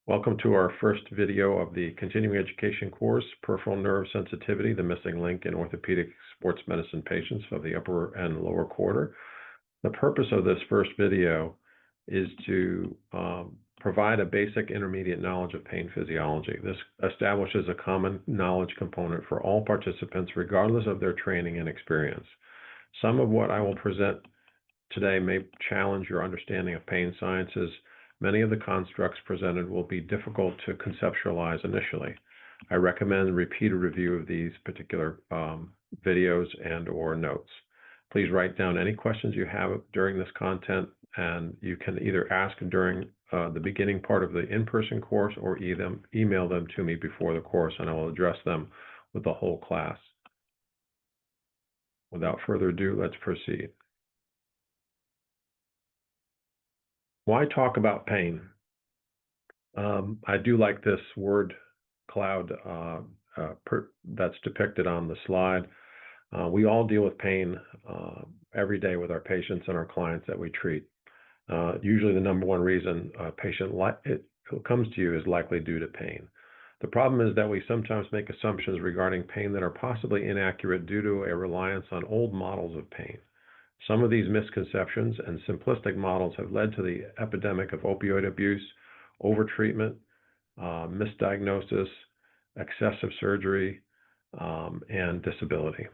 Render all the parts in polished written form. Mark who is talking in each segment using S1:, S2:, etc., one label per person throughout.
S1: Welcome to our first video of the continuing education course, Peripheral Nerve Sensitivity, the missing link in orthopedic sports medicine patients of the upper and lower quarter. The purpose of this first video is to provide a basic intermediate knowledge of pain physiology. This establishes a common knowledge component for all participants, regardless of their training and experience. Some of what I will present today may challenge your understanding of pain sciences. Many of the constructs presented will be difficult to conceptualize initially. I recommend repeated review of these particular videos and/or notes. Please write down any questions you have during this content, and you can either ask during the beginning part of the in-person course or email them to me before the course, and I will address them with the whole class. Without further ado, let's proceed. Why talk about pain? I do like this word cloud that's depicted on the slide. We all deal with pain every day with our patients and our clients that we treat. Usually the number one reason a patient comes to you is likely due to pain. The problem is that we sometimes make assumptions regarding pain that are possibly inaccurate due to a reliance on old models of pain. Some of these misconceptions and simplistic models have led to the epidemic of opioid abuse, overtreatment, misdiagnosis, excessive surgery, and disability.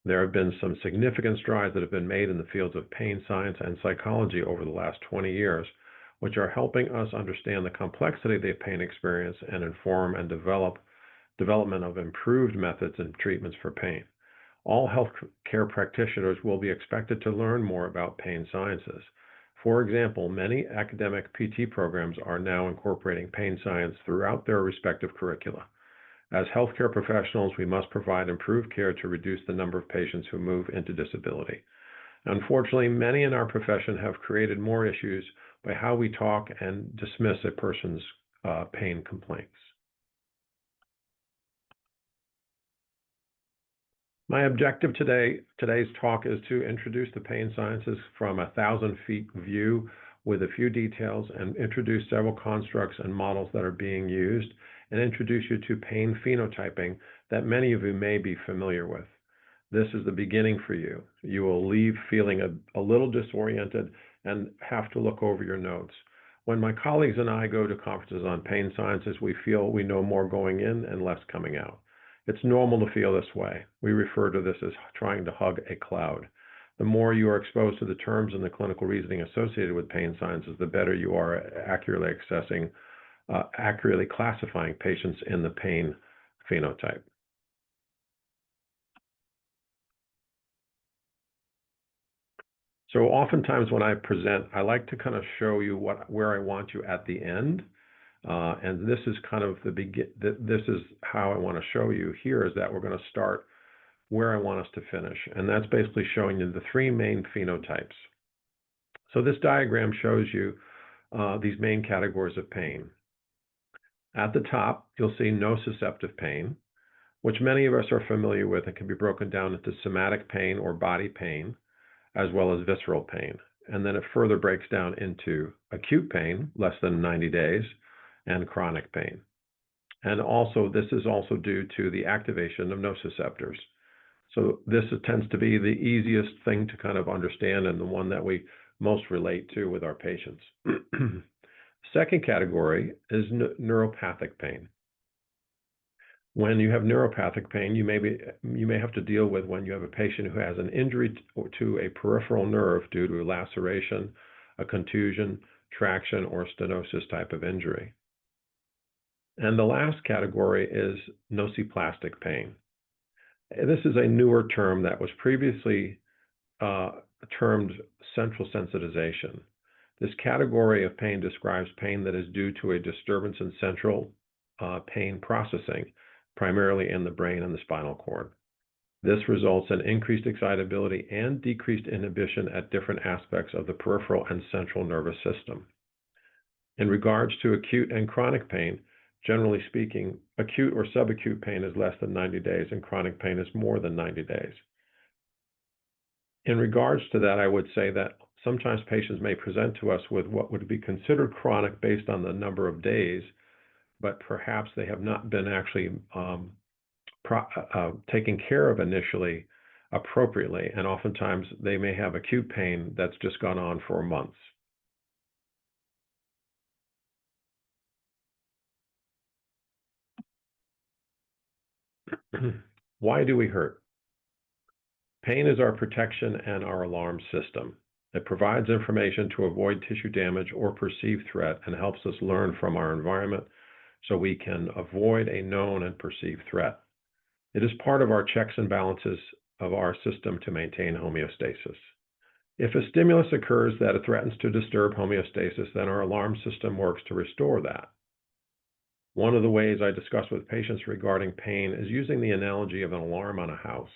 S1: There have been some significant strides that have been made in the fields of pain science and psychology over the last 20 years, which are helping us understand the complexity of the pain experience and inform and development of improved methods and treatments for pain. All healthcare practitioners will be expected to learn more about pain sciences. For example, many academic PT programs are now incorporating pain science throughout their respective curricula. As healthcare professionals, we must provide improved care to reduce the number of patients who move into disability. Unfortunately, many in our profession have created more issues by how we talk and dismiss a person's pain complaints. My objective today's talk is to introduce the pain sciences from a 1,000-feet view with a few details, and introduce several constructs and models that are being used, and introduce you to pain phenotyping that many of you may be familiar with. This is the beginning for you. You will leave feeling a little disoriented and have to look over your notes. When my colleagues and I go to conferences on pain sciences, we feel we know more going in and less coming out. It's normal to feel this way. We refer to this as trying to hug a cloud. The more you are exposed to the terms and the clinical reasoning associated with pain sciences, the better you are at accurately classifying patients in the pain phenotype. So oftentimes when I present, I like to kind of show you where I want you at the end. And this is kind of this is how I want to show you here, is that we're going to start where I want us to finish. And that's basically showing you the three main phenotypes. So this diagram shows you these main categories of pain. At the top, you'll see nociceptive pain, which many of us are familiar with and can be broken down into somatic pain or body pain, as well as visceral pain. And then it further breaks down into acute pain, less than 90 days, and chronic pain. And also, this is also due to the activation of nociceptors. So this tends to be the easiest thing to kind of understand and the one that we most relate to with our patients. Second category is neuropathic pain. When you have neuropathic pain, you may have to deal with when you have a patient who has an injury to a peripheral nerve due to a laceration, a contusion, traction, or stenosis type of injury. And the last category is nociplastic pain. This is a newer term that was previously termed central sensitization. This category of pain describes pain that is due to a disturbance in central pain processing, primarily in the brain and the spinal cord. This results in increased excitability and decreased inhibition at different aspects of the peripheral and central nervous system. In regards to acute and chronic pain, generally speaking, acute or subacute pain is less than 90 days and chronic pain is more than 90 days. In regards to that, I would say that sometimes patients may present to us with what would be considered chronic based on the number of days, but perhaps they have not been actually taken care of initially appropriately, and oftentimes they may have acute pain that's just gone on for months. Why do we hurt? Pain is our protection and our alarm system. It provides information to avoid tissue damage or perceived threat and helps us learn from our environment so we can avoid a known and perceived threat. It is part of our checks and balances of our system to maintain homeostasis. If a stimulus occurs that threatens to disturb homeostasis, then our alarm system works to restore that. One of the ways I discuss with patients regarding pain is using the analogy of an alarm on a house.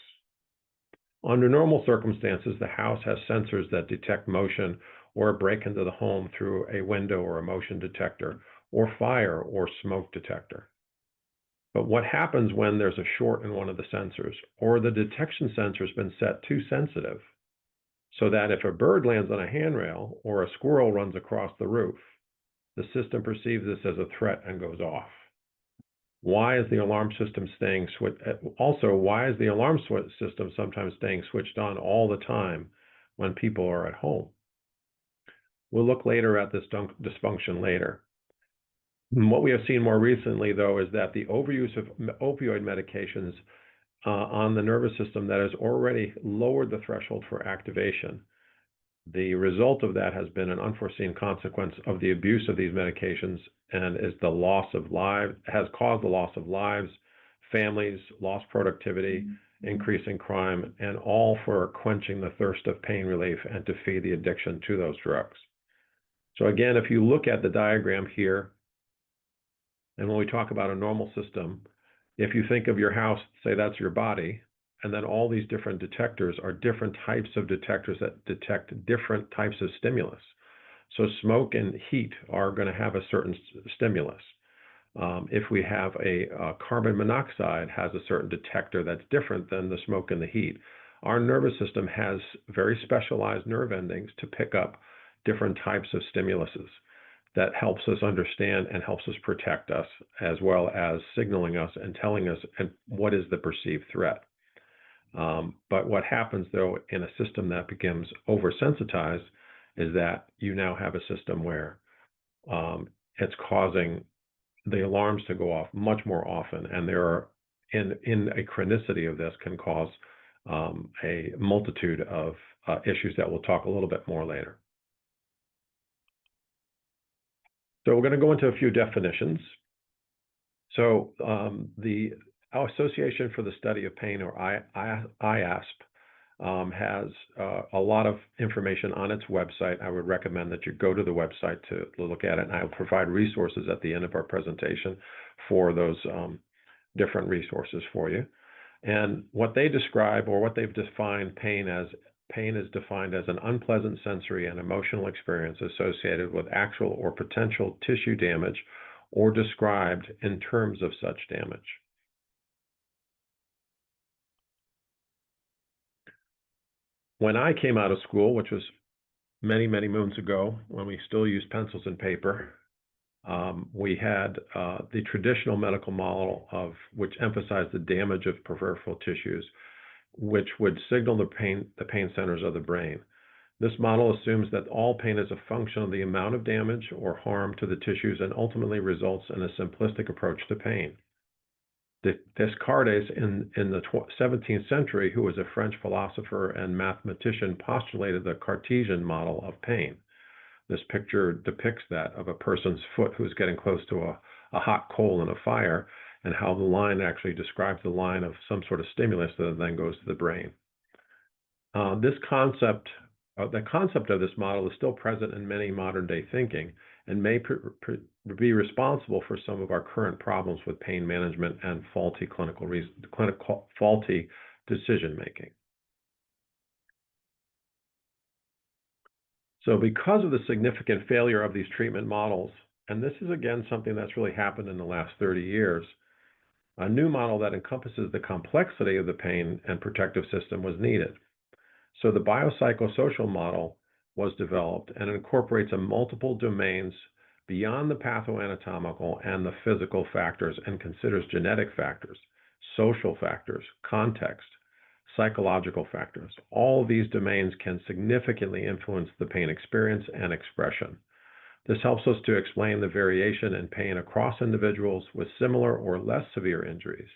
S1: Under normal circumstances, the house has sensors that detect motion or a break into the home through a window or a motion detector, or fire or smoke detector. But what happens when there's a short in one of the sensors, or the detection sensor has been set too sensitive, so that if a bird lands on a handrail or a squirrel runs across the roof, the system perceives this as a threat and goes off? Why is the alarm system why is the alarm system sometimes staying switched on all the time when people are at home? We'll look later at this dysfunction later. What we have seen more recently, though, is that the overuse of opioid medications on the nervous system that has already lowered the threshold for activation. The result of that has been an unforeseen consequence of the abuse of these medications, and has caused the loss of lives, families, lost productivity, increasing crime, and all for quenching the thirst of pain relief and to feed the addiction to those drugs. So again, if you look at the diagram here, and when we talk about a normal system, if you think of your house, say that's your body, and then all these different detectors are different types of detectors that detect different types of stimulus. So smoke and heat are going to have a certain stimulus. If we have a carbon monoxide has a certain detector that's different than the smoke and the heat. Our nervous system has very specialized nerve endings to pick up different types of stimuluses that helps us understand and helps us protect us, as well as signaling us and telling us what is the perceived threat. But what happens, though, in a system that becomes oversensitized is that you now have a system where it's causing the alarms to go off much more often, and there are in a chronicity of this can cause a multitude of issues that we'll talk a little bit more later. So we're going to go into a few definitions. So the Association for the Study of Pain, or IASP, has a lot of information on its website. I would recommend that you go to the website to look at it, and I'll provide resources at the end of our presentation for those different resources for you. And what they describe, or what they've defined pain is defined as an unpleasant sensory and emotional experience associated with actual or potential tissue damage, or described in terms of such damage. When I came out of school, which was many, many moons ago, when we still used pencils and paper, we had the traditional medical model which emphasized the damage of peripheral tissues, which would signal the pain centers of the brain. This model assumes that all pain is a function of the amount of damage or harm to the tissues and ultimately results in a simplistic approach to pain. Descartes, in the 17th century, who was a French philosopher and mathematician, postulated the Cartesian model of pain. This picture depicts that of a person's foot who's getting close to a hot coal in a fire, and how the line actually describes the line of some sort of stimulus that then goes to the brain. The concept of this model is still present in many modern day thinking, and may be responsible for some of our current problems with pain management and faulty faulty decision making. So because of the significant failure of these treatment models, and this is again something that's really happened in the last 30 years, a new model that encompasses the complexity of the pain and protective system was needed. So the biopsychosocial model was developed and incorporates a multiple domains beyond the pathoanatomical and the physical factors and considers genetic factors, social factors, context, psychological factors. All these domains can significantly influence the pain experience and expression. This helps us to explain the variation in pain across individuals with similar or less severe injuries.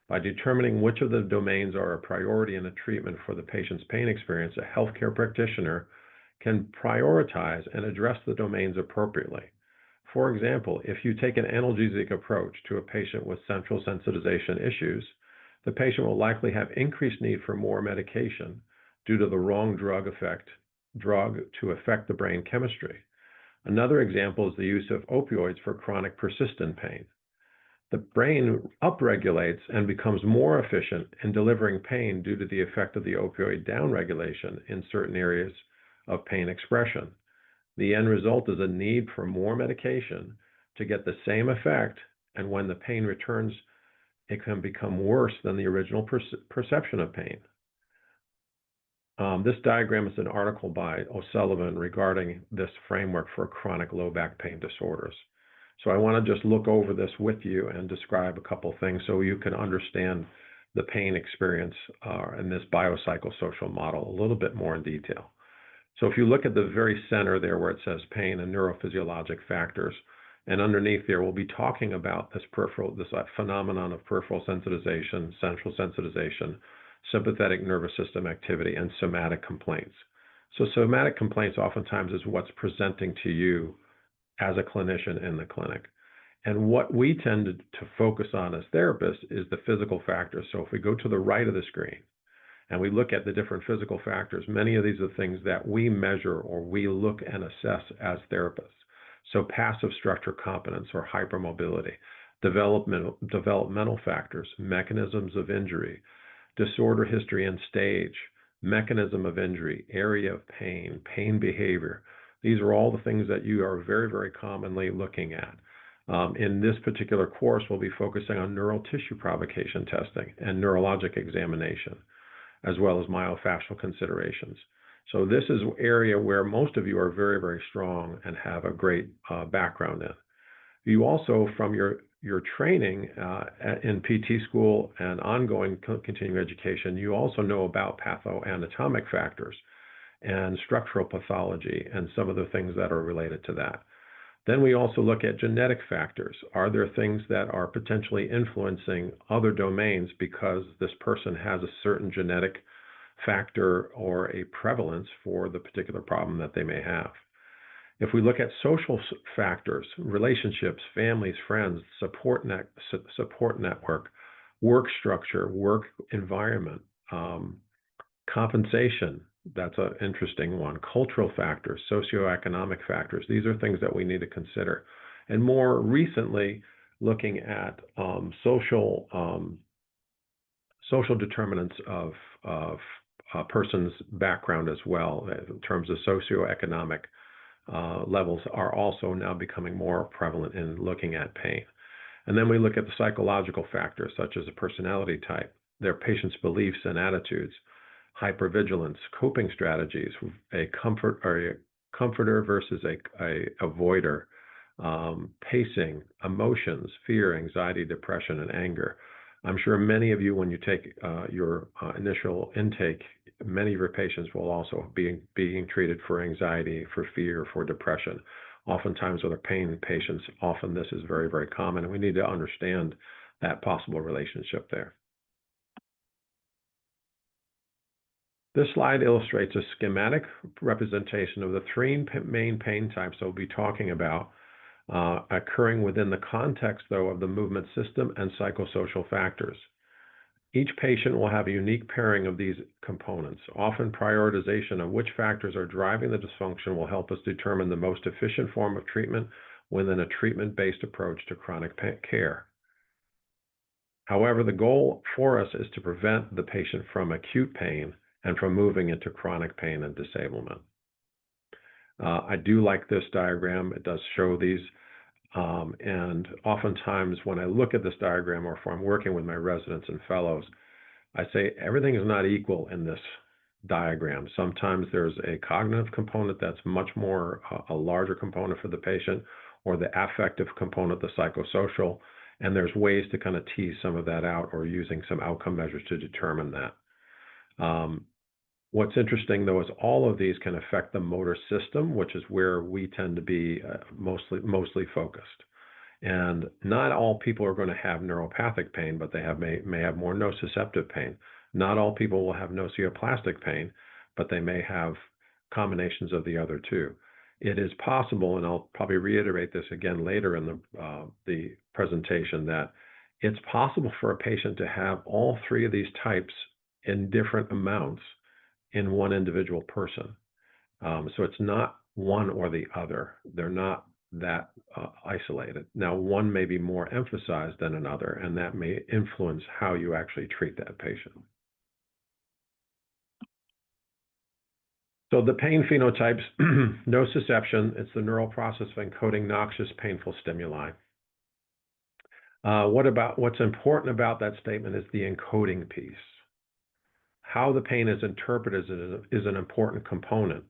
S1: By determining which of the domains are a priority in a treatment for the patient's pain experience, a healthcare practitioner can prioritize and address the domains appropriately. For example, if you take an analgesic approach to a patient with central sensitization issues, the patient will likely have increased need for more medication due to the wrong drug to affect the brain chemistry. Another example is the use of opioids for chronic persistent pain. The brain upregulates and becomes more efficient in delivering pain due to the effect of the opioid downregulation in certain areas of pain expression. The end result is a need for more medication to get the same effect, and when the pain returns, it can become worse than the original perception of pain. This diagram is an article by O'Sullivan regarding this framework for chronic low back pain disorders. So I want to just look over this with you and describe a couple things so you can understand the pain experience in this biopsychosocial model a little bit more in detail. So if you look at the very center there where it says pain and neurophysiologic factors, and underneath there we'll be talking about this phenomenon of peripheral sensitization, central sensitization, sympathetic nervous system activity, and somatic complaints. So somatic complaints oftentimes is what's presenting to you as a clinician in the clinic. And what we tend to focus on as therapists is the physical factors. So if we go to the right of the screen and we look at the different physical factors, many of these are things that we measure or we look and assess as therapists. So passive structure competence or hypermobility, developmental factors, mechanisms of injury, disorder history and stage, mechanism of injury, area of pain, pain behavior. These are all the things that you are very, very commonly looking at. In this particular course, we'll be focusing on neural tissue provocation testing and neurologic examination, as well as myofascial considerations. So this is an area where most of you are very, very strong and have a great background in. You also, from your training in PT school and ongoing continuing education, you also know about pathoanatomic factors and structural pathology and some of the things that are related to that. Then we also look at genetic factors. Are there things that are potentially influencing other domains because this person has a certain genetic factor or a prevalence for the particular problem that they may have? If we look at social factors, relationships, families, friends, support network, work structure, work environment, compensation, that's an interesting one. Cultural factors, socioeconomic factors, these are things that we need to consider. And more recently, looking at social determinants of a person's background as well, in terms of socioeconomic levels are also now becoming more prevalent in looking at pain. And then we look at the psychological factors, such as a personality type, their patient's beliefs and attitudes, hypervigilance, coping strategies, a comforter versus a avoider, pacing, emotions, fear, anxiety, depression, and anger. I'm sure many of you, when you take your initial intake, many of your patients will also be being treated for anxiety, for fear, for depression. Oftentimes with our pain patients, often this is very, very common, and we need to understand that possible relationship there. This slide illustrates a schematic representation of the three main pain types that we'll be talking about, occurring within the context, though, of the movement system and psychosocial factors. Each patient will have a unique pairing of these components. Often prioritization of which factors are driving the dysfunction will help us determine the most efficient form of treatment within a treatment-based approach to chronic care. However, the goal for us is to prevent the patient from acute pain and from moving into chronic pain and disablement. I do like this diagram. It does show these. And oftentimes when I look at this diagram, or if I'm working with my residents and fellows, I say everything is not equal in this diagram. Sometimes there's a cognitive component that's much more a larger component for the patient, or the affective component, the psychosocial, and there's ways to kind of tease some of that out or using some outcome measures to determine that. What's interesting, though, is all of these can affect the motor system, which is where we tend to be mostly focused. And not all people are going to have neuropathic pain, but they may have more nociceptive pain. Not all people will have nocioplastic pain, but they may have combinations of the other two. It is possible, and I'll probably reiterate this again later in the presentation, that it's possible for a patient to have all three of these types in different amounts in one individual person. So it's not one or the other. They're not that isolated. Now, one may be more emphasized than another, and that may influence how you actually treat that patient. So the pain phenotypes, nociception, it's the neural process of encoding noxious, painful stimuli. What's important about that statement is the encoding piece. How the pain is interpreted is an important component,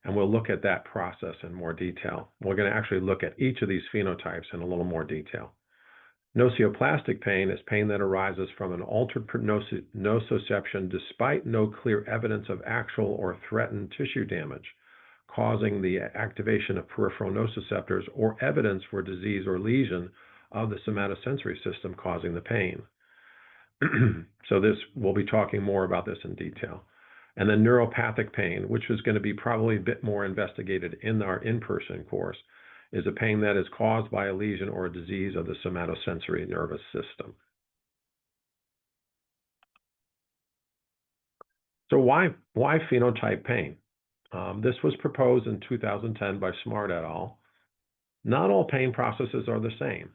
S1: and we'll look at that process in more detail. We're going to actually look at each of these phenotypes in a little more detail. Nocioplastic pain is pain that arises from an altered nociception despite no clear evidence of actual or threatened tissue damage, causing the activation of peripheral nociceptors or evidence for disease or lesion of the somatosensory system causing the pain. So we'll be talking more about this in detail. And then neuropathic pain, which is going to be probably a bit more investigated in our in-person course, is a pain that is caused by a lesion or a disease of the somatosensory nervous system. So why phenotype pain? This was proposed in 2010 by Smart et al. Not all pain processes are the same,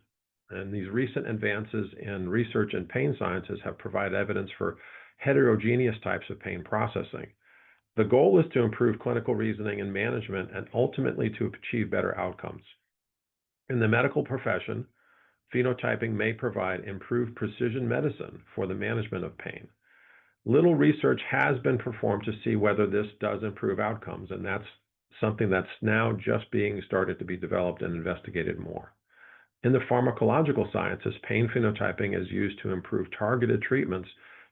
S1: and these recent advances in research in pain sciences have provided evidence for heterogeneous types of pain processing. The goal is to improve clinical reasoning and management and ultimately to achieve better outcomes. In the medical profession, phenotyping may provide improved precision medicine for the management of pain. Little research has been performed to see whether this does improve outcomes, and that's something that's now just being started to be developed and investigated more. In the pharmacological sciences, pain phenotyping is used to improve targeted treatments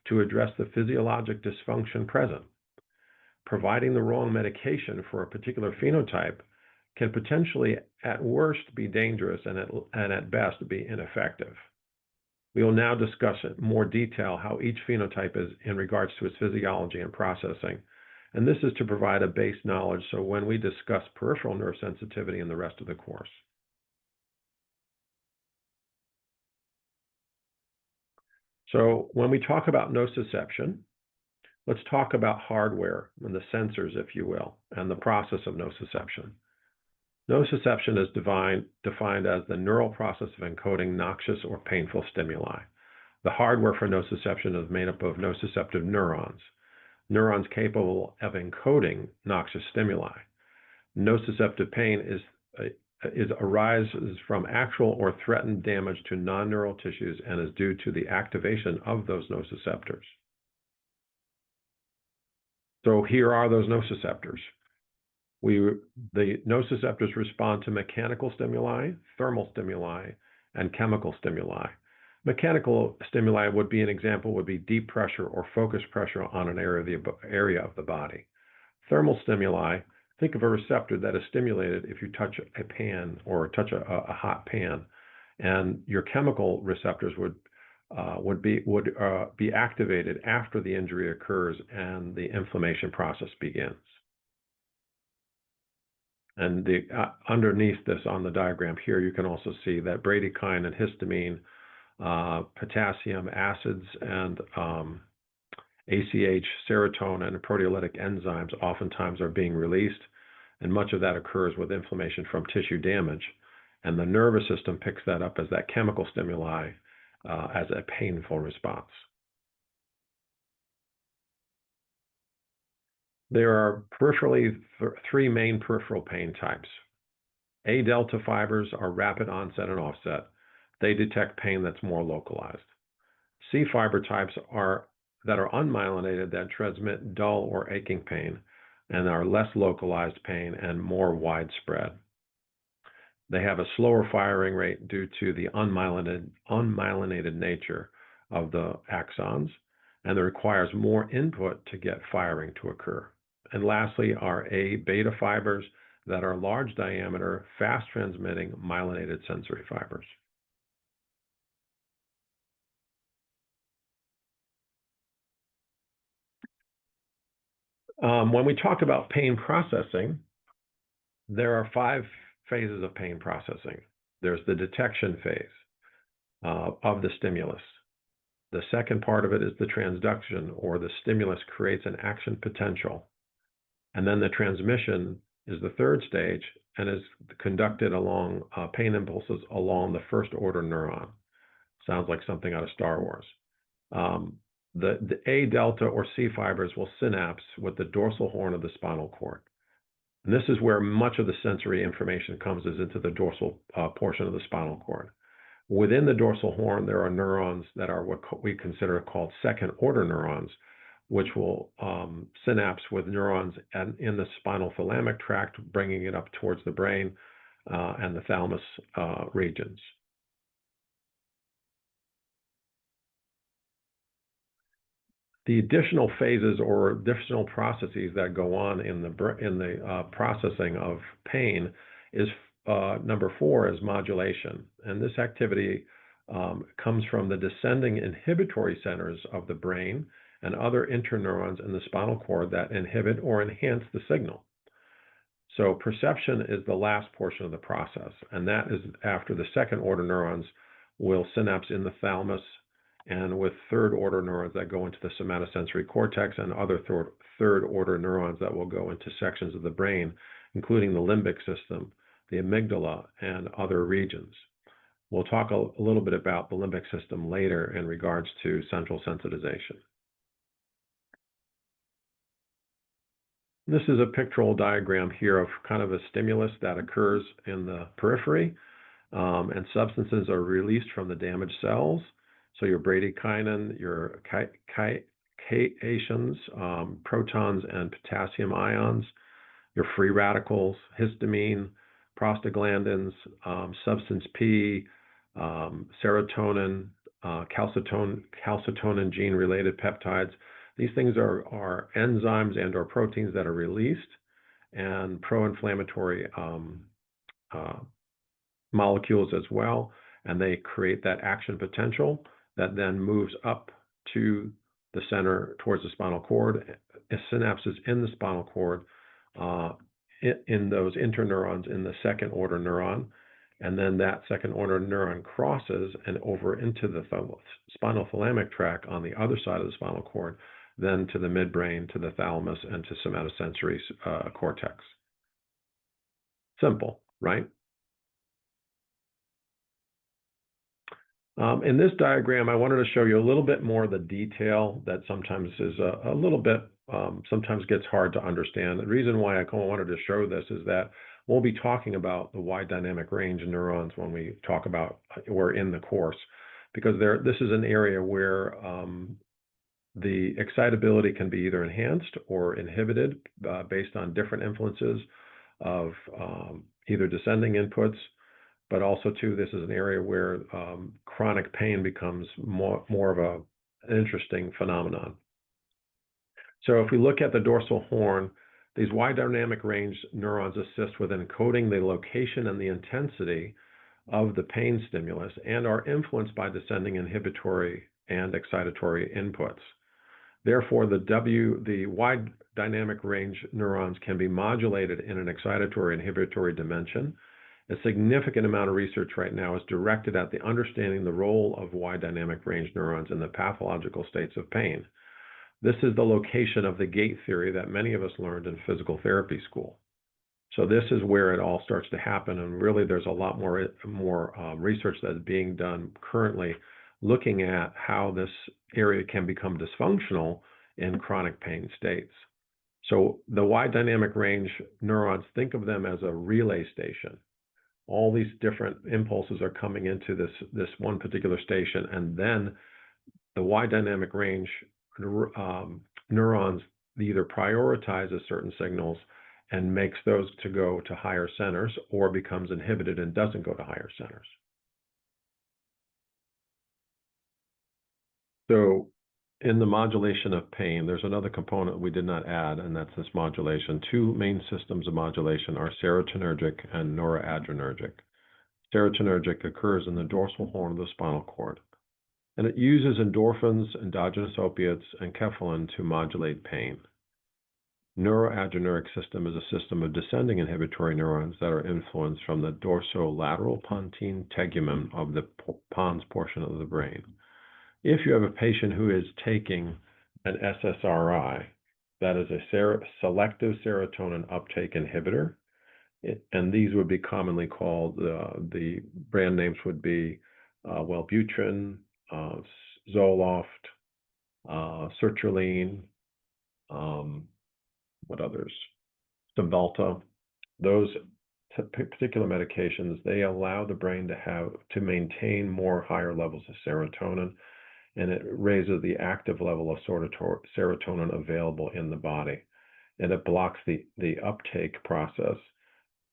S1: to address the physiologic dysfunction present. Providing the wrong medication for a particular phenotype can potentially, at worst, be dangerous and at best be ineffective. We will now discuss in more detail how each phenotype is in regards to its physiology and processing. And this is to provide a base knowledge so when we discuss peripheral nerve sensitivity in the rest of the course. So when we talk about nociception, let's talk about hardware and the sensors, if you will, and the process of nociception. Nociception is defined as the neural process of encoding noxious or painful stimuli. The hardware for nociception is made up of nociceptive neurons, neurons capable of encoding noxious stimuli. Nociceptive pain arises from actual or threatened damage to non-neural tissues and is due to the activation of those nociceptors. So here are those nociceptors. The nociceptors respond to mechanical stimuli, thermal stimuli, and chemical stimuli. Mechanical stimuli would be deep pressure or focus pressure on an area of the body. Thermal stimuli, think of a receptor that is stimulated if you touch a pan or touch a hot pan, and your chemical receptors would be activated after the injury occurs and the inflammation process begins. And underneath this on the diagram here, you can also see that bradykinin and histamine, potassium acids, and ACH, serotonin, and proteolytic enzymes oftentimes are being released, and much of that occurs with inflammation from tissue damage. And the nervous system picks that up as that chemical stimuli as a painful response. There are three main peripheral pain types. A delta fibers are rapid onset and offset. They detect pain that's more localized. C fiber types are that are unmyelinated that transmit dull or aching pain and are less localized pain and more widespread. They have a slower firing rate due to the unmyelinated nature of the axons, and it requires more input to get firing to occur. And lastly are A beta fibers that are large diameter, fast transmitting myelinated sensory fibers. When we talk about pain processing, there are 5 phases of pain processing. There's the detection phase of the stimulus. The second part of it is the transduction, or the stimulus creates an action potential. And then the transmission is the third stage and is conducted along pain impulses along the first order neuron. Sounds like something out of Star Wars. The A delta or C fibers will synapse with the dorsal horn of the spinal cord. And this is where much of the sensory information comes, is into the dorsal portion of the spinal cord. Within the dorsal horn, there are neurons that are what we consider called second order neurons, which will synapse with neurons in the spinal thalamic tract, bringing it up towards the brain and the thalamus regions. The additional phases or additional processes that go on in the processing of pain is number 4 is modulation, and this activity comes from the descending inhibitory centers of the brain and other interneurons in the spinal cord that inhibit or enhance the signal. So perception is the last portion of the process, and that is after the second order neurons will synapse in the thalamus, and with third order neurons that go into the somatosensory cortex and other third order neurons that will go into sections of the brain, including the limbic system, the amygdala, and other regions. We'll talk a little bit about the limbic system later in regards to central sensitization. This is a pictorial diagram here of kind of a stimulus that occurs in the periphery, and substances are released from the damaged cells. So your bradykinin, your cations, protons and potassium ions, your free radicals, histamine, prostaglandins, substance P, serotonin, calcitonin gene-related peptides. These things are enzymes and or proteins that are released, and pro-inflammatory molecules as well, and they create that action potential that then moves up to the center towards the spinal cord, synapses in the spinal cord, in those interneurons in the second order neuron, and then that second order neuron crosses and over into the spinal thalamic tract on the other side of the spinal cord, then to the midbrain, to the thalamus, and to somatosensory cortex. Simple, right? In this diagram, I wanted to show you a little bit more of the detail that sometimes is a little bit, sometimes gets hard to understand. The reason why I wanted to show this is that we'll be talking about the wide dynamic range neurons when we talk about, or in the course, because this is an area where the excitability can be either enhanced or inhibited based on different influences of either descending inputs, but also too, this is an area where chronic pain becomes more of an interesting phenomenon. So if we look at the dorsal horn, these wide dynamic range neurons assist with encoding the location and the intensity of the pain stimulus and are influenced by descending inhibitory and excitatory inputs. Therefore, the wide dynamic range neurons can be modulated in an excitatory inhibitory dimension. A significant amount of research right now is directed at the understanding the role of wide dynamic range neurons in the pathological states of pain. This is the location of the gate theory that many of us learned in physical therapy school. So this is where it all starts to happen, and really there's a lot more research that is being done currently looking at how this area can become dysfunctional in chronic pain states. So the wide dynamic range neurons, think of them as a relay station. All these different impulses are coming into this one particular station, and then the wide dynamic range neurons either prioritizes certain signals and makes those to go to higher centers, or becomes inhibited and doesn't go to higher centers. So in the modulation of pain, there's another component we did not add, and that's this modulation. Two main systems of modulation are serotonergic and noradrenergic. Serotonergic occurs in the dorsal horn of the spinal cord, and it uses endorphins, endogenous opiates, and kephalin to modulate pain. Neuroadrenergic system is a system of descending inhibitory neurons that are influenced from the dorsolateral pontine tegumen of the pons portion of the brain. If you have a patient who is taking an SSRI, that is a selective serotonin uptake inhibitor, and these would be commonly called, the brand names would be Wellbutrin, Zoloft, sertraline, what others? Cymbalta. Those particular medications, they allow the brain to maintain more higher levels of serotonin, and it raises the active level of serotonin available in the body, and it blocks the uptake process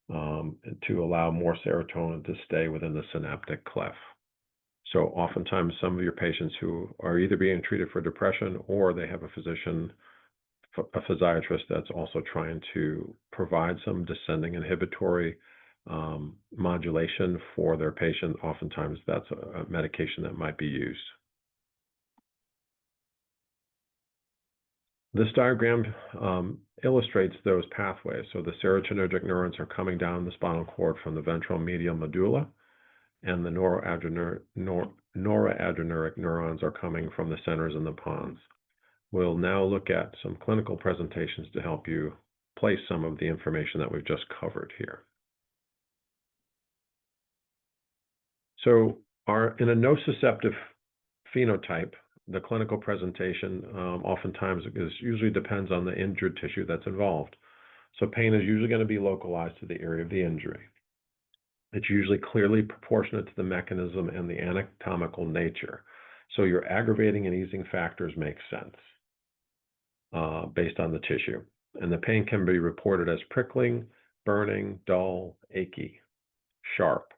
S1: to allow more serotonin to stay within the synaptic cleft. So oftentimes some of your patients who are either being treated for depression, or they have a physiatrist that's also trying to provide some descending inhibitory modulation for their patient, oftentimes that's a medication that might be used. This diagram illustrates those pathways. So the serotonergic neurons are coming down the spinal cord from the ventral medial medulla, and the noradrenergic neurons are coming from the centers in the pons. We'll now look at some clinical presentations to help you place some of the information that we've just covered here. So in a nociceptive phenotype, the clinical presentation oftentimes usually depends on the injured tissue that's involved. So pain is usually going to be localized to the area of the injury. It's usually clearly proportionate to the mechanism and the anatomical nature. So your aggravating and easing factors make sense based on the tissue. And the pain can be reported as prickling, burning, dull, achy, sharp.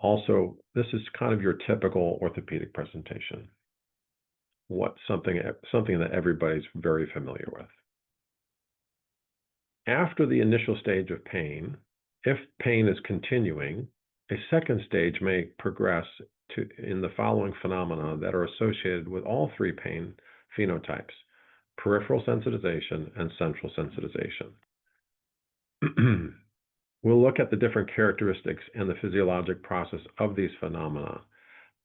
S1: Also, this is kind of your typical orthopedic presentation. Something that everybody's very familiar with. After the initial stage of pain, if pain is continuing, a second stage may progress in the following phenomena that are associated with all three pain phenotypes: peripheral sensitization and central sensitization. We'll look at the different characteristics and the physiologic process of these phenomena.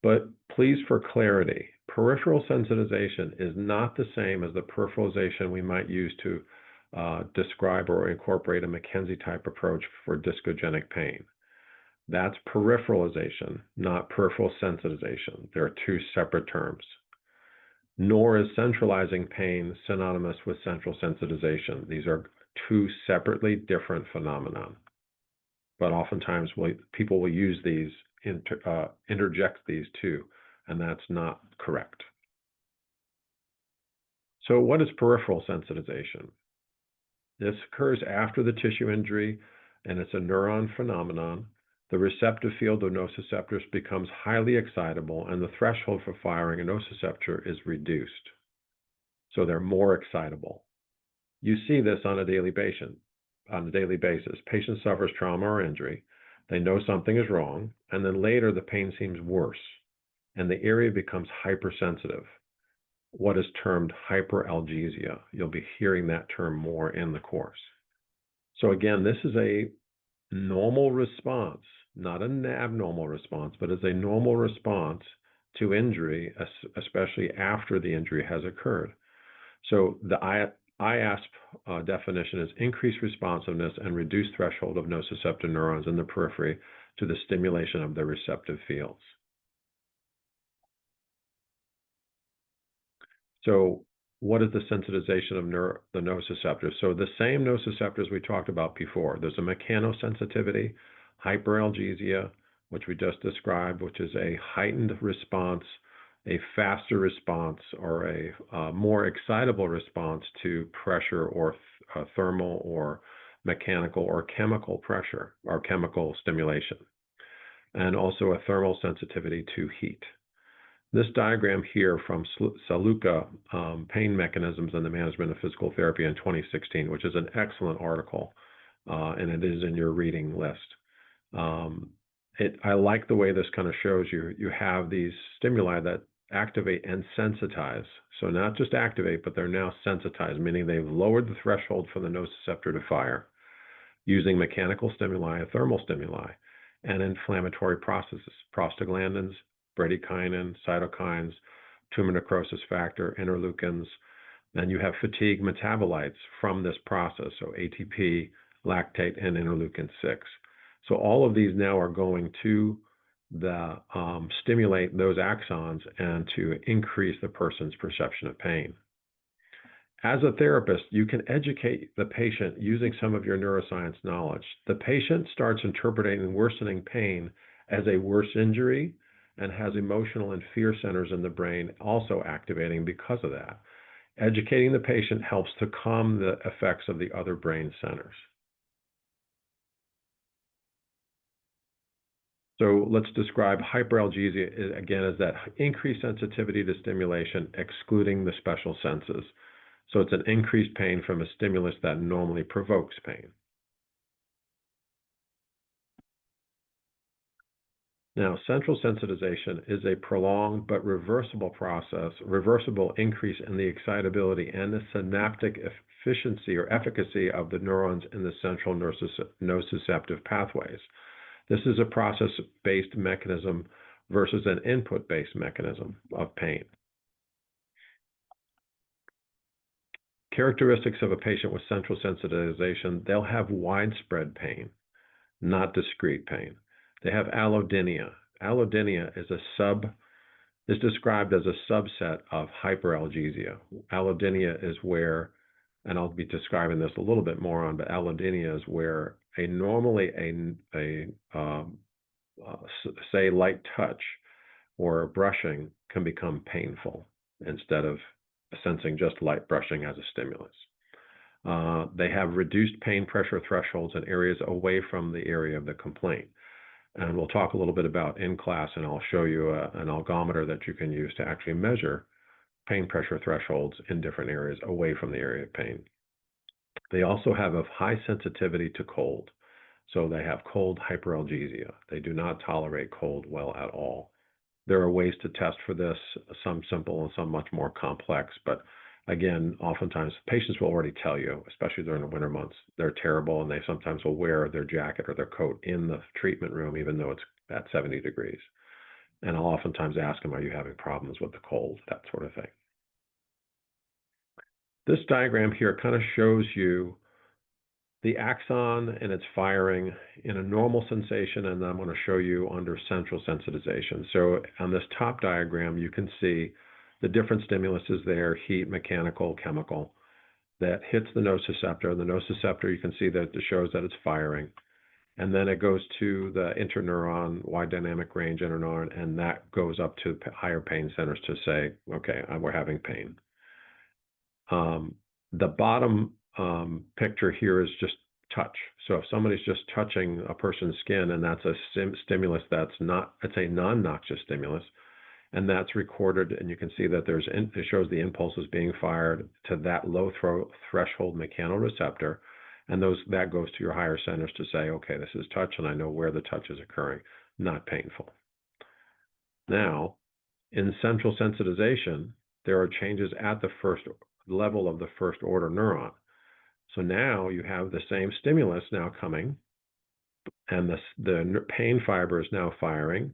S1: But please, for clarity, peripheral sensitization is not the same as the peripheralization we might use to describe or incorporate a McKenzie-type approach for discogenic pain. That's peripheralization, not peripheral sensitization. There are two separate terms. Nor is centralizing pain synonymous with central sensitization. These are two separately different phenomena. But oftentimes people will use these, interject these two, and that's not correct. So what is peripheral sensitization? This occurs after the tissue injury, and it's a neuron phenomenon. The receptive field of nociceptors becomes highly excitable, and the threshold for firing a nociceptor is reduced. So they're more excitable. You see this on a daily basis. Patient suffers trauma or injury. They know something is wrong, and then later the pain seems worse, and the area becomes hypersensitive, what is termed hyperalgesia. You'll be hearing that term more in the course. So again, this is a normal response, not an abnormal response, but it's a normal response to injury, especially after the injury has occurred. So the IASP definition is increased responsiveness and reduced threshold of nociceptive neurons in the periphery to the stimulation of the receptive fields. So what is the sensitization of the nociceptors? So the same nociceptors we talked about before. There's a mechanosensitivity, hyperalgesia, which we just described, which is a heightened response a faster response or a more excitable response to pressure or thermal or mechanical or chemical pressure or chemical stimulation, and also a thermal sensitivity to heat. This diagram here from Saluka, Pain Mechanisms and the Management of Physical Therapy in 2016, which is an excellent article, and it is in your reading list. I like the way this kind of shows you have these stimuli that activate and sensitize. So not just activate, but they're now sensitized, meaning they've lowered the threshold for the nociceptor to fire using mechanical stimuli, thermal stimuli, and inflammatory processes, prostaglandins, bradykinin, cytokines, tumor necrosis factor, interleukins, and you have fatigue metabolites from this process, so ATP, lactate, and interleukin-6. So all of these now are going to stimulate those axons and to increase the person's perception of pain. As a therapist, you can educate the patient using some of your neuroscience knowledge. The patient starts interpreting worsening pain as a worse injury and has emotional and fear centers in the brain also activating because of that. Educating the patient helps to calm the effects of the other brain centers. So let's describe hyperalgesia, again, as that increased sensitivity to stimulation, excluding the special senses. So it's an increased pain from a stimulus that normally provokes pain. Now, central sensitization is a prolonged but reversible process, reversible increase in the excitability and the synaptic efficiency or efficacy of the neurons in the central nociceptive pathways. This is a process-based mechanism versus an input-based mechanism of pain. Characteristics of a patient with central sensitization, they'll have widespread pain, not discrete pain. They have allodynia. Allodynia is described as a subset of hyperalgesia. Allodynia is where, and I'll be describing this a little bit more on, but allodynia is where normally say light touch or brushing can become painful instead of sensing just light brushing as a stimulus. They have reduced pain pressure thresholds in areas away from the area of the complaint. And we'll talk a little bit about in class, and I'll show you an algometer that you can use to actually measure pain pressure thresholds in different areas away from the area of pain. They also have a high sensitivity to cold. So they have cold hyperalgesia. They do not tolerate cold well at all. There are ways to test for this, some simple and some much more complex, but again, oftentimes patients will already tell you, especially during the winter months, they're terrible, and they sometimes will wear their jacket or their coat in the treatment room, even though it's at 70 degrees. And I'll oftentimes ask them, are you having problems with the cold, that sort of thing. This diagram here kind of shows you the axon and its firing in a normal sensation, and I'm going to show you under central sensitization. So on this top diagram, you can see the different stimuluses there, heat, mechanical, chemical, that hits the nociceptor. The nociceptor, you can see that it shows that it's firing. And then it goes to the interneuron, wide dynamic range interneuron, and that goes up to higher pain centers to say, okay, we're having pain. The bottom picture here is just touch. So if somebody's just touching a person's skin and that's a stimulus that's not, it's a non-noxious stimulus, and that's recorded, and you can see that it shows the impulses being fired to that low threshold mechanoreceptor, and that goes to your higher centers to say, okay, this is touch, and I know where the touch is occurring, not painful. Now, in central sensitization, there are changes at the first level of the first order neuron. So now you have the same stimulus now coming, and the pain fiber is now firing,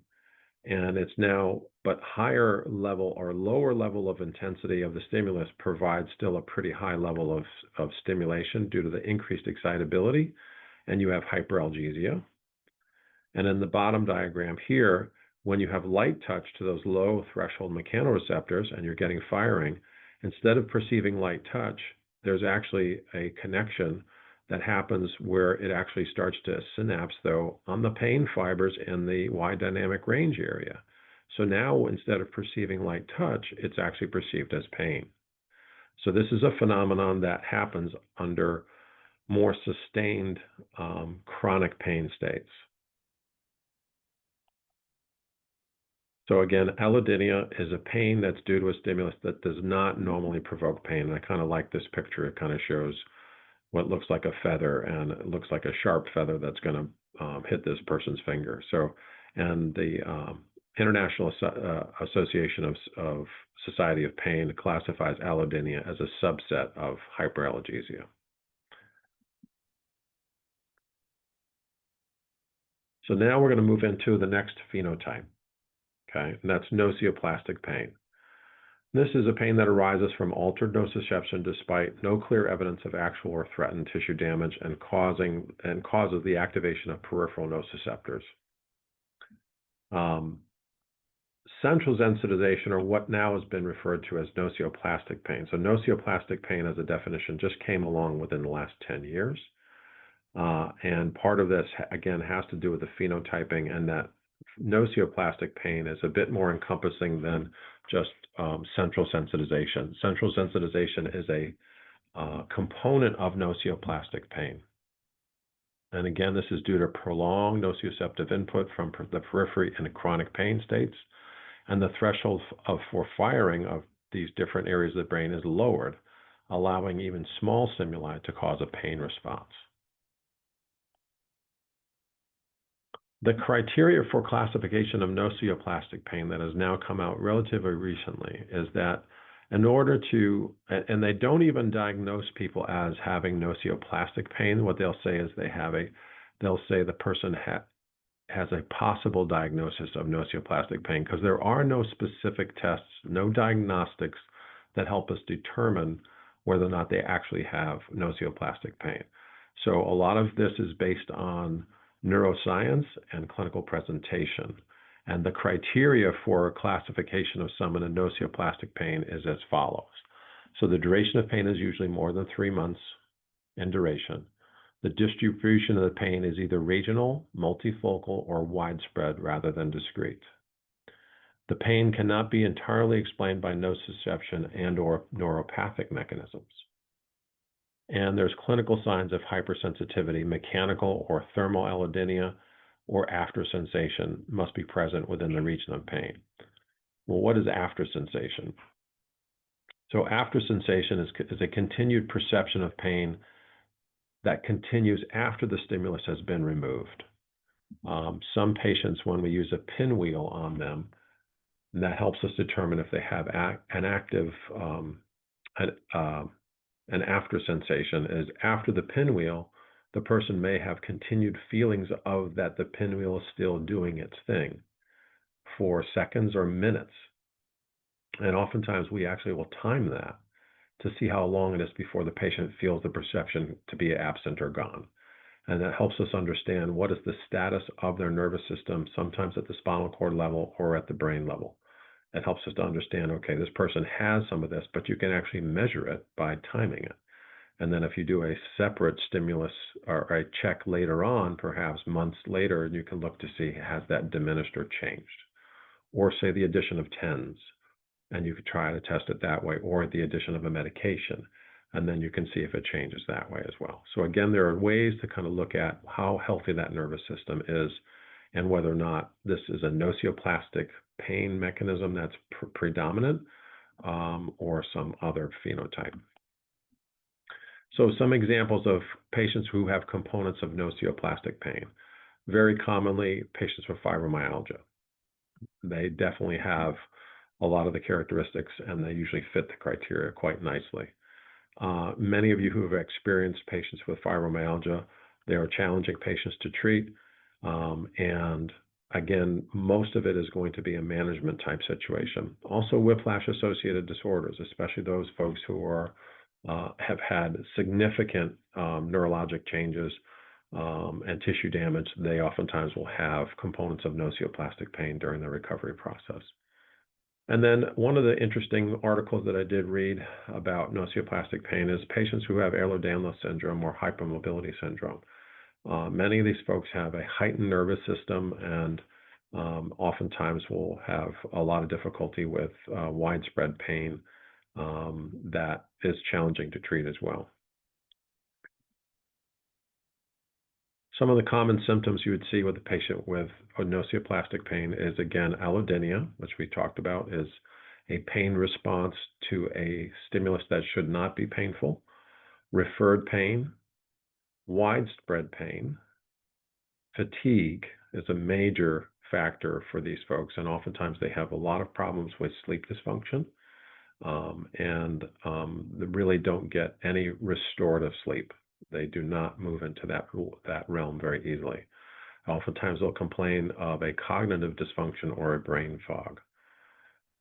S1: and it's now, but higher level or lower level of intensity of the stimulus provides still a pretty high level of stimulation due to the increased excitability, and you have hyperalgesia. And in the bottom diagram here, when you have light touch to those low threshold mechanoreceptors and you're getting firing, instead of perceiving light touch, there's actually a connection that happens where it actually starts to synapse, though, on the pain fibers in the wide dynamic range area. So now instead of perceiving light touch, it's actually perceived as pain. So this is a phenomenon that happens under more sustained chronic pain states. So again, allodynia is a pain that's due to a stimulus that does not normally provoke pain. And I kind of like this picture. It kind of shows what looks like a feather, and it looks like a sharp feather that's going to hit this person's finger. So, and the International Association of Society of Pain classifies allodynia as a subset of hyperalgesia. So now we're going to move into the next phenotype, okay? And that's nocioplastic pain. This is a pain that arises from altered nociception despite no clear evidence of actual or threatened tissue damage and causes the activation of peripheral nociceptors. Central sensitization, or what now has been referred to as nocioplastic pain. So nocioplastic pain as a definition just came along within the last 10 years. And part of this, again, has to do with the phenotyping, and that nocioplastic pain is a bit more encompassing than just central sensitization. Central sensitization is a component of nocioplastic pain. And again, this is due to prolonged nociceptive input from the periphery in chronic pain states. And the threshold for firing of these different areas of the brain is lowered, allowing even small stimuli to cause a pain response. The criteria for classification of nocioplastic pain that has now come out relatively recently is that in order to, and they don't even diagnose people as having nocioplastic pain. What they'll say is they'll say the person has a possible diagnosis of nocioplastic pain, because there are no specific tests, no diagnostics that help us determine whether or not they actually have nocioplastic pain. So a lot of this is based on neuroscience and clinical presentation. And the criteria for classification of someone in nocioplastic pain is as follows. So the duration of pain is usually more than 3 months in duration. The distribution of the pain is either regional, multifocal, or widespread rather than discrete. The pain cannot be entirely explained by nociception and/or neuropathic mechanisms. And there's clinical signs of hypersensitivity, mechanical or thermal allodynia, or after sensation must be present within the region of pain. Well, what is after sensation? So after sensation is a continued perception of pain that continues after the stimulus has been removed. Some patients, when we use a pinwheel on them, that helps us determine if they have an active, an after sensation is after the pinwheel, the person may have continued feelings of that the pinwheel is still doing its thing for seconds or minutes. And oftentimes we actually will time that to see how long it is before the patient feels the perception to be absent or gone. And that helps us understand what is the status of their nervous system, sometimes at the spinal cord level or at the brain level. It helps us to understand, okay, this person has some of this, but you can actually measure it by timing it. And then if you do a separate stimulus or a check later on, perhaps months later, you can look to see has that diminished or changed. Or say the addition of TENS, and you could try to test it that way, or the addition of a medication, and then you can see if it changes that way as well. So again, there are ways to kind of look at how healthy that nervous system is and whether or not this is a nocioplastic pain mechanism that's predominant or some other phenotype. So some examples of patients who have components of nocioplastic pain. Very commonly, patients with fibromyalgia. They definitely have a lot of the characteristics, and they usually fit the criteria quite nicely. Many of you who have experienced patients with fibromyalgia, they are challenging patients to treat. And again, most of it is going to be a management type situation. Also whiplash associated disorders, especially those folks who are have had significant neurologic changes and tissue damage, they oftentimes will have components of nocioplastic pain during the recovery process. And then one of the interesting articles that I did read about nocioplastic pain is patients who have Ehlers-Danlos syndrome or hypermobility syndrome. Many of these folks have a heightened nervous system, and oftentimes will have a lot of difficulty with widespread pain that is challenging to treat as well. Some of the common symptoms you would see with a patient with nociceptive pain is, again, allodynia, which we talked about, is a pain response to a stimulus that should not be painful, referred pain, widespread pain. Fatigue is a major factor for these folks, and oftentimes they have a lot of problems with sleep dysfunction, and they really don't get any restorative sleep. They do not move into that realm very easily. Oftentimes they'll complain of a cognitive dysfunction or a brain fog.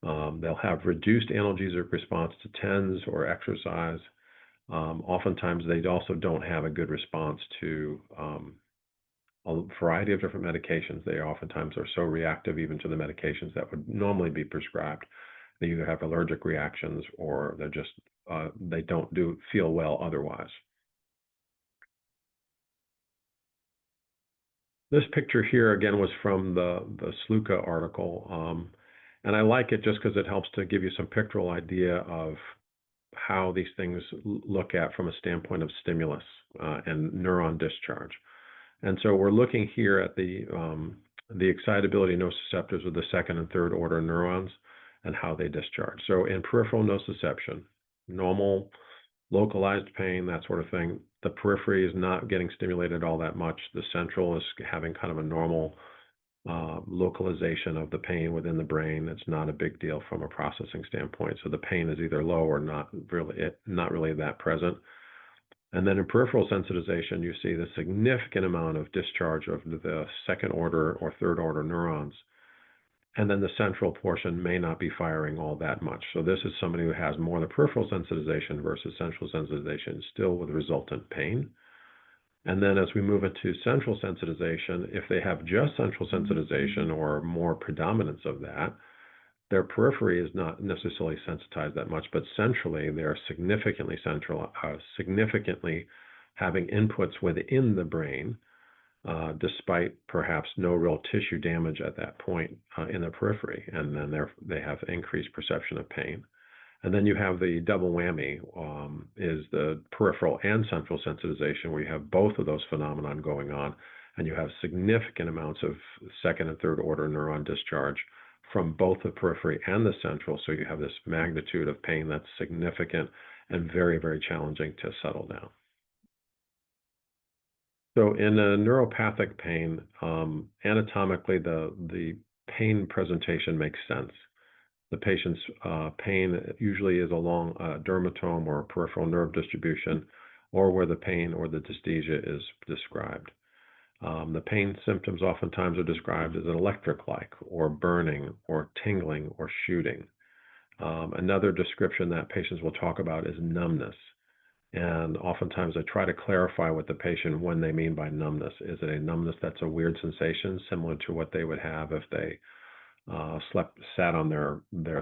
S1: They'll have reduced analgesic response to TENS or exercise. Oftentimes they also don't have a good response to a variety of different medications. They oftentimes are so reactive even to the medications that would normally be prescribed. They either have allergic reactions or they're just they don't feel well otherwise. This picture here again was from the Sluka article, and I like it just because it helps to give you some pictorial idea of how these things look at from a standpoint of stimulus and neuron discharge. And so we're looking here at the excitability nociceptors of the second and third order neurons and how they discharge. So in peripheral nociception, normal, localized pain, that sort of thing, the periphery is not getting stimulated all that much. The central is having kind of a normal localization of the pain within the brain. It's not a big deal from a processing standpoint. So the pain is either low or not really that present. And then in peripheral sensitization, you see the significant amount of discharge of the second order or third order neurons. And then the central portion may not be firing all that much. So this is somebody who has more of the peripheral sensitization versus central sensitization, still with resultant pain. And then as we move into central sensitization, if they have just central sensitization or more predominance of that, their periphery is not necessarily sensitized that much, but centrally they are significantly having inputs within the brain, despite perhaps no real tissue damage at that point in the periphery, and then they have increased perception of pain. And then you have the double whammy, is the peripheral and central sensitization, where you have both of those phenomenon going on, and you have significant amounts of second and third order neuron discharge from both the periphery and the central. So you have this magnitude of pain that's significant and very, very challenging to settle down. So in a neuropathic pain, anatomically, the pain presentation makes sense. The patient's pain usually is along a dermatome or peripheral nerve distribution, or where the pain or the dysesthesia is described. The pain symptoms oftentimes are described as an electric-like, or burning, or tingling, or shooting. Another description that patients will talk about is numbness. And oftentimes I try to clarify with the patient when they mean by numbness. Is it a numbness that's a weird sensation, similar to what they would have if they sat on their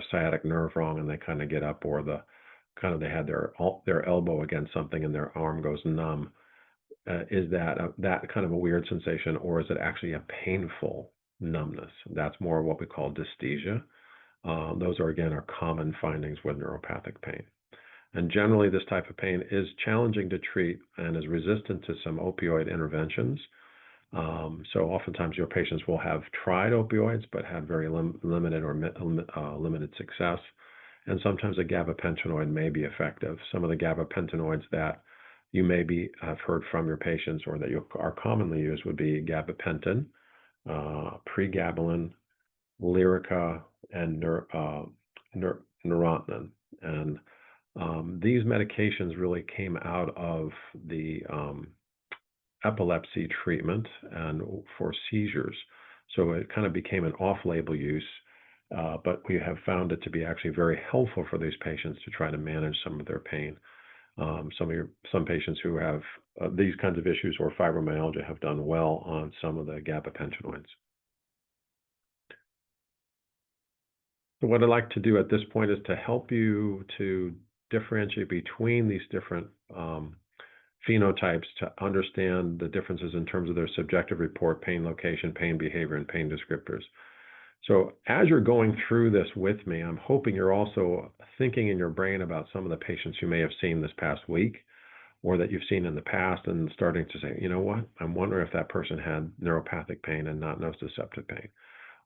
S1: sciatic nerve wrong and they kind of get up, or they had their elbow against something and their arm goes numb? Is that kind of a weird sensation, or is it actually a painful numbness? That's more what we call dysesthesia. Those are common findings with neuropathic pain. And generally, this type of pain is challenging to treat and is resistant to some opioid interventions. So oftentimes your patients will have tried opioids but had very limited or limited success. And sometimes a gabapentinoid may be effective. Some of the gabapentinoids that you have heard from your patients or that are commonly used would be gabapentin, pregabalin, Lyrica, and neurontin. And these medications really came out of the epilepsy treatment and for seizures. So it kind of became an off-label use, but we have found it to be actually very helpful for these patients to try to manage some of their pain. Some patients who have these kinds of issues or fibromyalgia have done well on some of the gabapentinoids. So what I'd like to do at this point is to help you to differentiate between these different phenotypes to understand the differences in terms of their subjective report, pain location, pain behavior, and pain descriptors. So as you're going through this with me, I'm hoping you're also thinking in your brain about some of the patients you may have seen this past week or that you've seen in the past and starting to say, you know what, I'm wondering if that person had neuropathic pain and not nociceptive pain.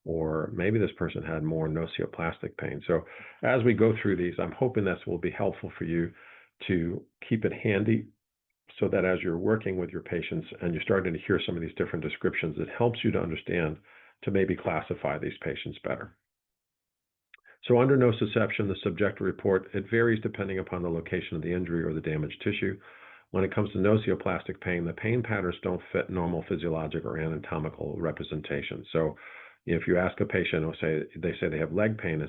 S1: Or maybe this person had more nocioplastic pain. So as we go through these, I'm hoping this will be helpful for you to keep it handy so that as you're working with your patients and you're starting to hear some of these different descriptions, it helps you to understand to maybe classify these patients better. So under nociception, the subjective report, it varies depending upon the location of the injury or the damaged tissue. When it comes to nocioplastic pain, the pain patterns don't fit normal physiologic or anatomical representation. So if you ask a patient, or they say they have leg pain,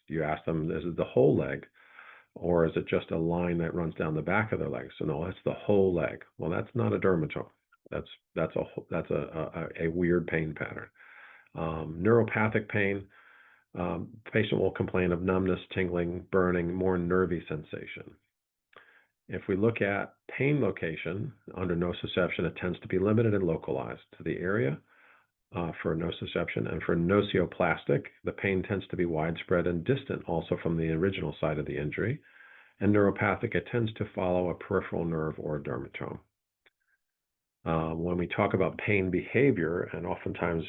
S1: you ask them, is it the whole leg? Or is it just a line that runs down the back of their leg? So no, that's the whole leg. Well, that's not a dermatome. That's a weird pain pattern. Neuropathic pain, patient will complain of numbness, tingling, burning, more nervy sensation. If we look at pain location under nociception, it tends to be limited and localized to the area for nociception. And for nocioplastic, the pain tends to be widespread and distant also from the original site of the injury. And neuropathic, it tends to follow a peripheral nerve or a dermatome. When we talk about pain behavior, and oftentimes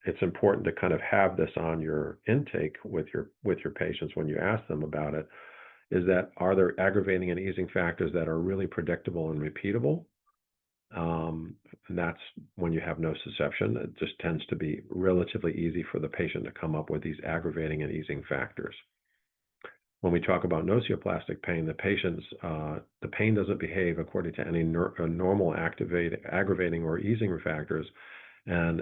S1: it's important to kind of have this on your intake with your patients when you ask them about it, is that are there aggravating and easing factors that are really predictable and repeatable? And that's when you have nociception. It just tends to be relatively easy for the patient to come up with these aggravating and easing factors. When we talk about nocioplastic pain, the pain doesn't behave according to any normal aggravating or easing factors, and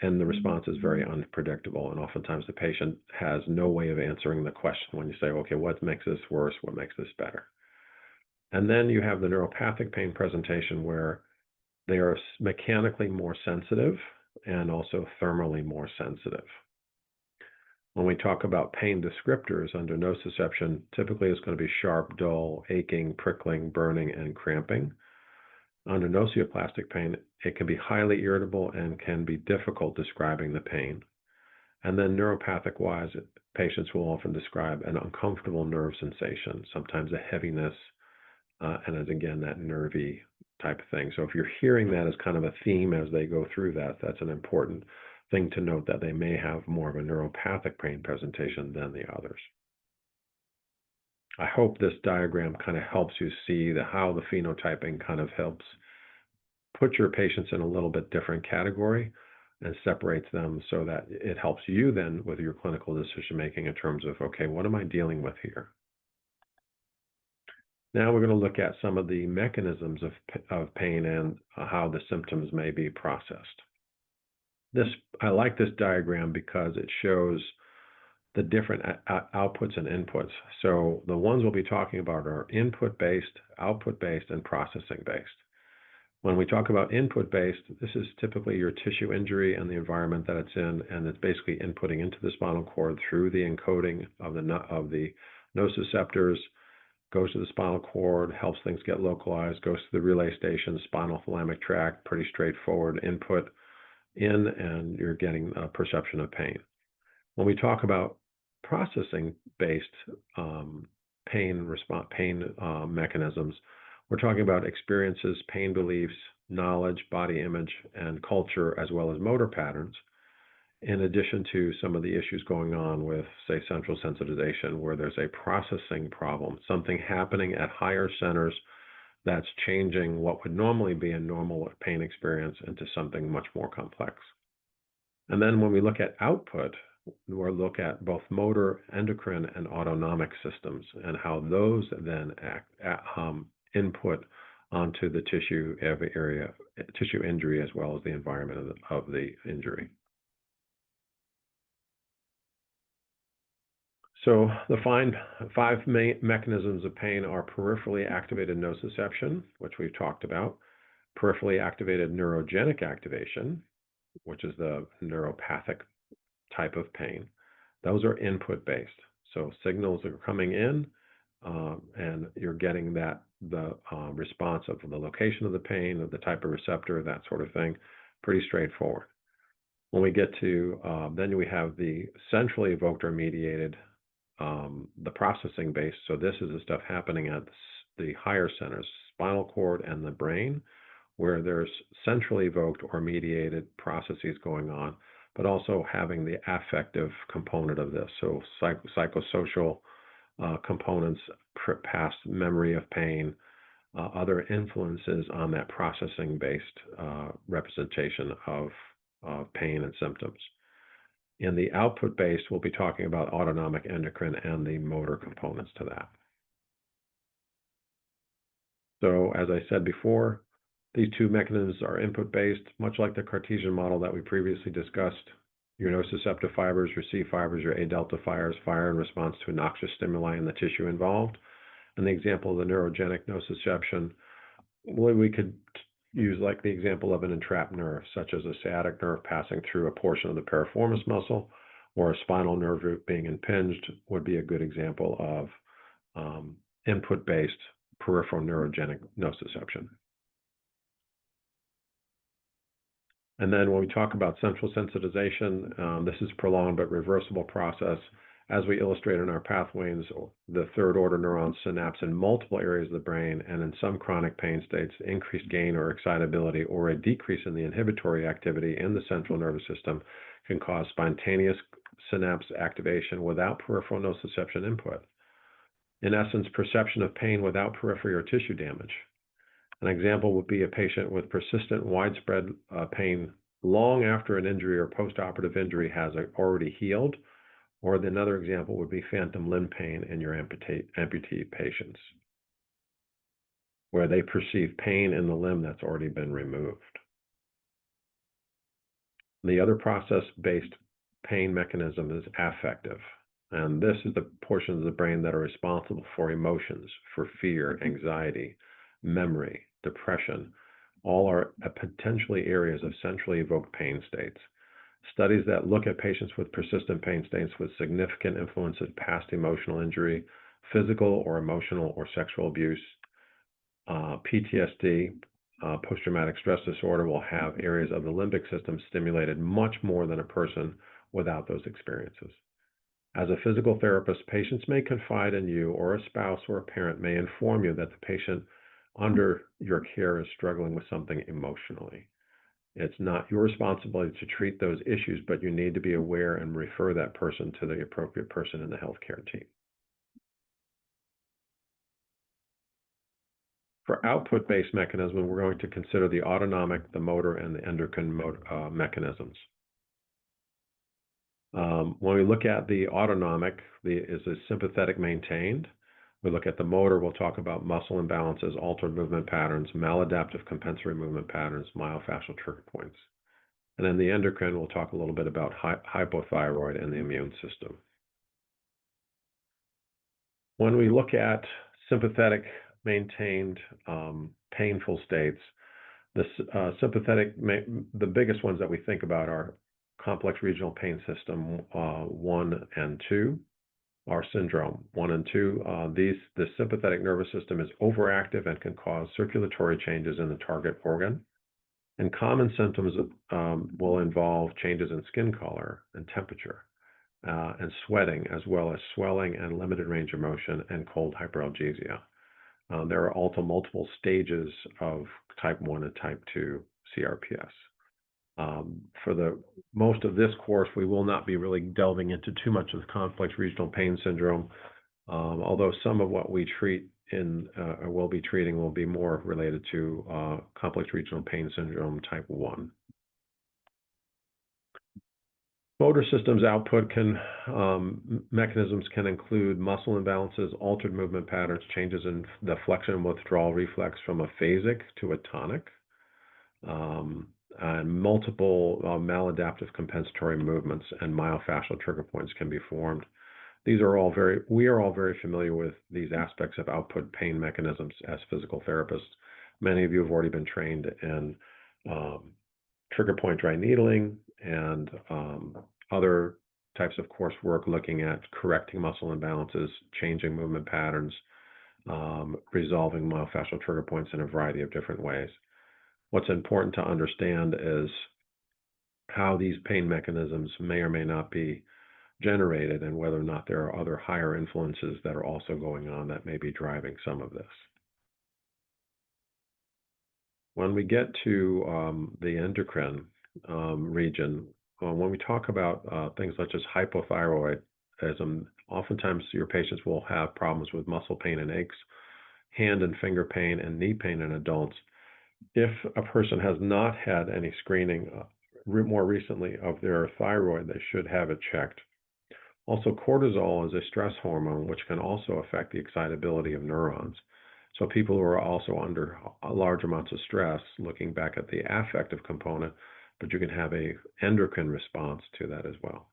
S1: the response is very unpredictable. And oftentimes the patient has no way of answering the question when you say, okay, what makes this worse? What makes this better? And then you have the neuropathic pain presentation where they are mechanically more sensitive and also thermally more sensitive. When we talk about pain descriptors under nociception, typically it's going to be sharp, dull, aching, prickling, burning, and cramping. Under nocioplastic pain, it can be highly irritable and can be difficult describing the pain. And then neuropathic-wise, patients will often describe an uncomfortable nerve sensation, sometimes a heaviness, and as again, that nervy type of thing. So if you're hearing that as kind of a theme as they go through that, that's an important thing to note, that they may have more of a neuropathic pain presentation than the others. I hope this diagram kind of helps you see how the phenotyping kind of helps put your patients in a little bit different category and separates them so that it helps you then with your clinical decision making in terms of, okay, what am I dealing with here? Now we're going to look at some of the mechanisms of pain and how the symptoms may be processed. I like this diagram because it shows the different outputs and inputs. So the ones we'll be talking about are input-based, output-based, and processing-based. When we talk about input-based, this is typically your tissue injury and the environment that it's in, and it's basically inputting into the spinal cord through the encoding of the nociceptors, goes to the spinal cord, helps things get localized, goes to the relay station, spinal thalamic tract, pretty straightforward input in, and you're getting a perception of pain. When we talk about processing-based pain mechanisms, we're talking about experiences, pain beliefs, knowledge, body image, and culture, as well as motor patterns, in addition to some of the issues going on with, say, central sensitization, where there's a processing problem, something happening at higher centers that's changing what would normally be a normal pain experience into something much more complex. And then when we look at output, we'll look at both motor, endocrine, and autonomic systems and how those then input onto the tissue injury as well as the environment of the injury. So the five main mechanisms of pain are peripherally activated nociception, which we've talked about, peripherally activated neurogenic activation, which is the neuropathic type of pain. Those are input-based. So signals are coming in, and you're getting that the response of the location of the pain, of the type of receptor, that sort of thing. Pretty straightforward. When we get to, then we have the centrally evoked or mediated, the processing base. So this is the stuff happening at the higher centers, spinal cord and the brain, where there's centrally evoked or mediated processes going on, but also having the affective component of this. So psychosocial components, past memory of pain, other influences on that processing-based representation of pain and symptoms. In the output base, we'll be talking about autonomic, endocrine, and the motor components to that. So as I said before, these two mechanisms are input-based, much like the Cartesian model that we previously discussed. Your nociceptive fibers, your C fibers, your A delta fibers fire in response to noxious stimuli in the tissue involved. And the example of the neurogenic nociception, we could use like the example of an entrapped nerve, such as a sciatic nerve passing through a portion of the piriformis muscle, or a spinal nerve root being impinged would be a good example of input-based peripheral neurogenic nociception. And then when we talk about central sensitization, this is a prolonged but reversible process. As we illustrate in our pathways, the third order neurons synapse in multiple areas of the brain, and in some chronic pain states, increased gain or excitability or a decrease in the inhibitory activity in the central nervous system can cause spontaneous synapse activation without peripheral nociception input. In essence, perception of pain without periphery or tissue damage. An example would be a patient with persistent widespread pain long after an injury or postoperative injury has already healed. Or another example would be phantom limb pain in your amputee patients, where they perceive pain in the limb that's already been removed. The other process-based pain mechanism is affective. And this is the portions of the brain that are responsible for emotions, for fear, anxiety, memory, depression. All are potentially areas of centrally evoked pain states. Studies that look at patients with persistent pain states with significant influence of past emotional injury, physical or emotional or sexual abuse, PTSD, post-traumatic stress disorder, will have areas of the limbic system stimulated much more than a person without those experiences. As a physical therapist, patients may confide in you, or a spouse or a parent may inform you that the patient under your care is struggling with something emotionally. It's not your responsibility to treat those issues, but you need to be aware and refer that person to the appropriate person in the healthcare team. For output-based mechanisms, we're going to consider the autonomic, the motor, and the endocrine mechanisms. When we look at the autonomic, is a sympathetic maintained. We look at the motor, we'll talk about muscle imbalances, altered movement patterns, maladaptive compensatory movement patterns, myofascial trigger points. And then the endocrine, we'll talk a little bit about hypothyroid and the immune system. When we look at sympathetic maintained painful states, the biggest ones that we think about are complex regional pain system 1 and 2, or syndrome 1 and 2. The sympathetic nervous system is overactive and can cause circulatory changes in the target organ. And common symptoms will involve changes in skin color and temperature, and sweating, as well as swelling and limited range of motion and cold hyperalgesia. There are also multiple stages of type 1 and type 2 CRPS. For the most of this course, we will not be really delving into too much of the complex regional pain syndrome, although some of what we treat or will be treating will be more related to complex regional pain syndrome type 1. Motor systems output mechanisms can include muscle imbalances, altered movement patterns, changes in the flexion and withdrawal reflex from a phasic to a tonic, and multiple maladaptive compensatory movements and myofascial trigger points can be formed. We are all very familiar with these aspects of output pain mechanisms as physical therapists. Many of you have already been trained in trigger point dry needling and other types of coursework looking at correcting muscle imbalances, changing movement patterns, resolving myofascial trigger points in a variety of different ways. What's important to understand is how these pain mechanisms may or may not be generated and whether or not there are other higher influences that are also going on that may be driving some of this. When we get to the endocrine region, when we talk about things such as hypothyroidism, oftentimes your patients will have problems with muscle pain and aches, hand and finger pain, and knee pain in adults. If a person has not had any screening more recently of their thyroid, they should have it checked. Also, cortisol is a stress hormone, which can also affect the excitability of neurons. So people who are also under large amounts of stress, looking back at the affective component, but you can have a endocrine response to that as well.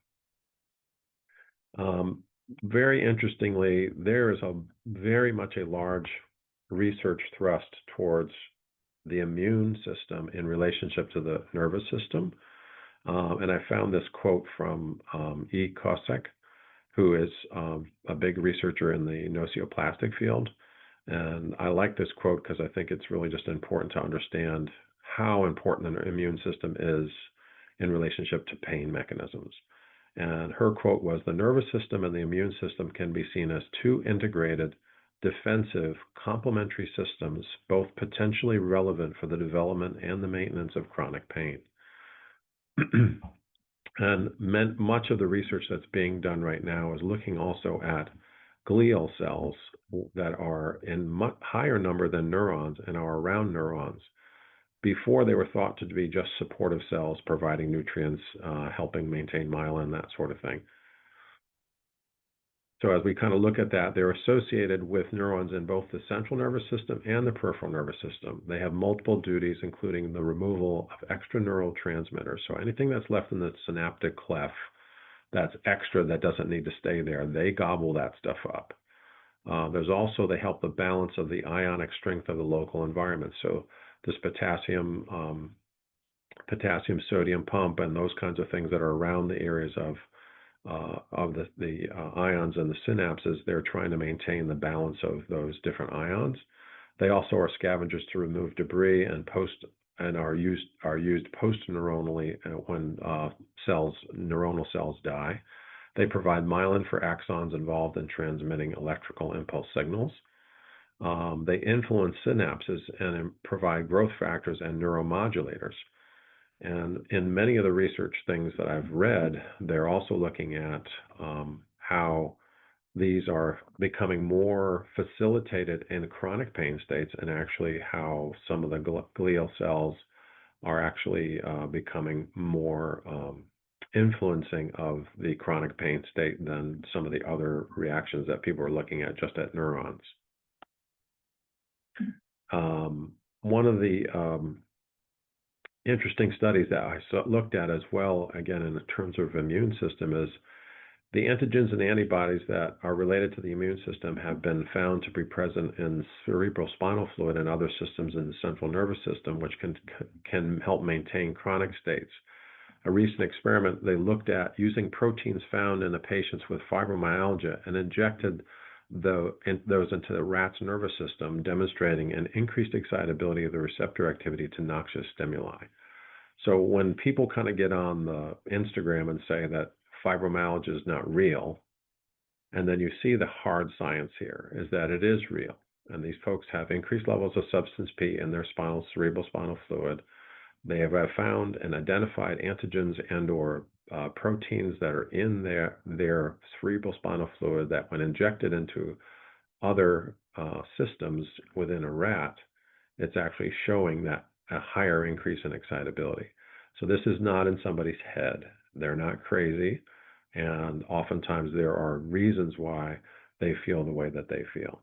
S1: Very interestingly, there is very much a large research thrust towards the immune system in relationship to the nervous system. And I found this quote from E. Kosek, who is a big researcher in the nocioplastic field. And I like this quote because I think it's really just important to understand how important the immune system is in relationship to pain mechanisms. And her quote was, "The nervous system and the immune system can be seen as two integrated, defensive, complementary systems, both potentially relevant for the development and the maintenance of chronic pain." And much of the research that's being done right now is looking also at glial cells that are in much higher number than neurons and are around neurons. Before, they were thought to be just supportive cells providing nutrients, helping maintain myelin, that sort of thing. So as we kind of look at that, they're associated with neurons in both the central nervous system and the peripheral nervous system. They have multiple duties, including the removal of extra neurotransmitters. So anything that's left in the synaptic cleft that's extra that doesn't need to stay there, they gobble that stuff up. There's also, they help the balance of the ionic strength of the local environment. So this potassium, sodium pump, and those kinds of things that are around the areas of the ions and the synapses, they're trying to maintain the balance of those different ions. They also are scavengers to remove debris and are used post-neuronally when neuronal cells die. They provide myelin for axons involved in transmitting electrical impulse signals. They influence synapses and provide growth factors and neuromodulators. And in many of the research things that I've read, they're also looking at how these are becoming more facilitated in chronic pain states, and actually how some of the glial cells are actually becoming more influencing of the chronic pain state than some of the other reactions that people are looking at just at neurons. One of the interesting studies that I looked at as well, again, in terms of immune system, is the antigens and antibodies that are related to the immune system have been found to be present in cerebral spinal fluid and other systems in the central nervous system, which can help maintain chronic states. A recent experiment, they looked at using proteins found in the patients with fibromyalgia and injected those into the rat's nervous system, demonstrating an increased excitability of the receptor activity to noxious stimuli. So when people kind of get on the Instagram and say that fibromyalgia is not real, and then you see the hard science here is that it is real, and these folks have increased levels of substance P in their cerebral spinal fluid. They have found and identified antigens and or proteins that are in their cerebral spinal fluid that, when injected into other systems within a rat, it's actually showing that a higher increase in excitability. So this is not in somebody's head. They're not crazy, and oftentimes there are reasons why they feel the way that they feel.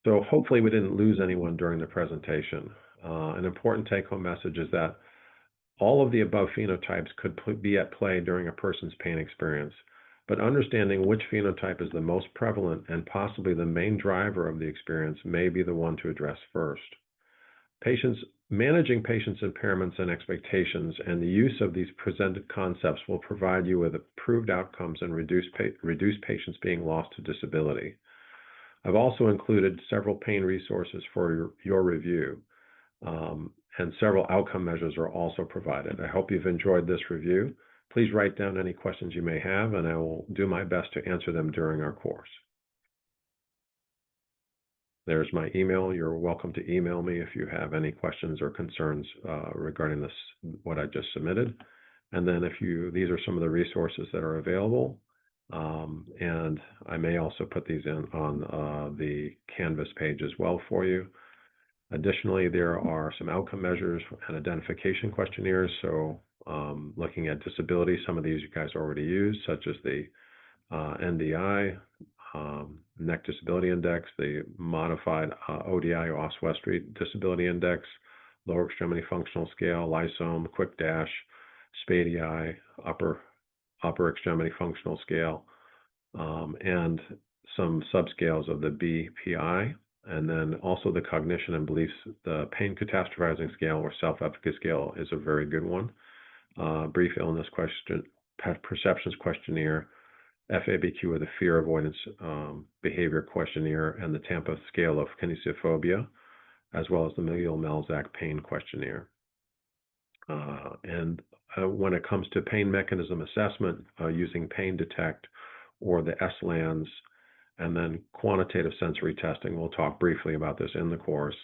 S1: So hopefully we didn't lose anyone during the presentation. An important take-home message is that all of the above phenotypes could be at play during a person's pain experience, but understanding which phenotype is the most prevalent and possibly the main driver of the experience may be the one to address first. Managing patients' impairments and expectations and the use of these presented concepts will provide you with improved outcomes and reduce patients being lost to disability. I've also included several pain resources for your review, and several outcome measures are also provided. I hope you've enjoyed this review. Please write down any questions you may have, and I will do my best to answer them during our course. There's my email. You're welcome to email me if you have any questions or concerns regarding this, what I just submitted. And then these are some of the resources that are available. And I may also put these in on the Canvas page as well for you. Additionally, there are some outcome measures and identification questionnaires. So looking at disability, some of these you guys already use, such as the NDI, Neck Disability Index, the modified ODI or Oswestry Disability Index, Lower Extremity Functional Scale, LISOM, Quick Dash, SPADI, Upper Extremity Functional Scale, and some subscales of the BPI, and then also the Cognition and Beliefs, the Pain Catastrophizing Scale or Self-Efficacy Scale is a very good one. Brief Illness Perceptions Questionnaire, FABQ or the Fear Avoidance Behavior Questionnaire, and the Tampa Scale of Kinesiophobia, as well as the Miguel-Melzack Pain Questionnaire. And when it comes to pain mechanism assessment using Pain Detect or the SLANs, and then quantitative sensory testing, we'll talk briefly about this in the course.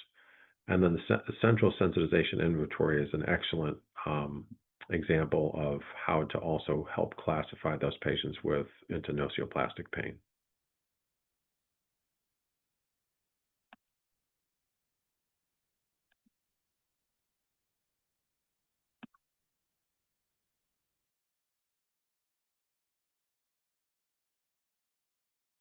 S1: And then the Central Sensitization Inventory is an excellent example of how to also help classify those patients with into nocioplastic pain.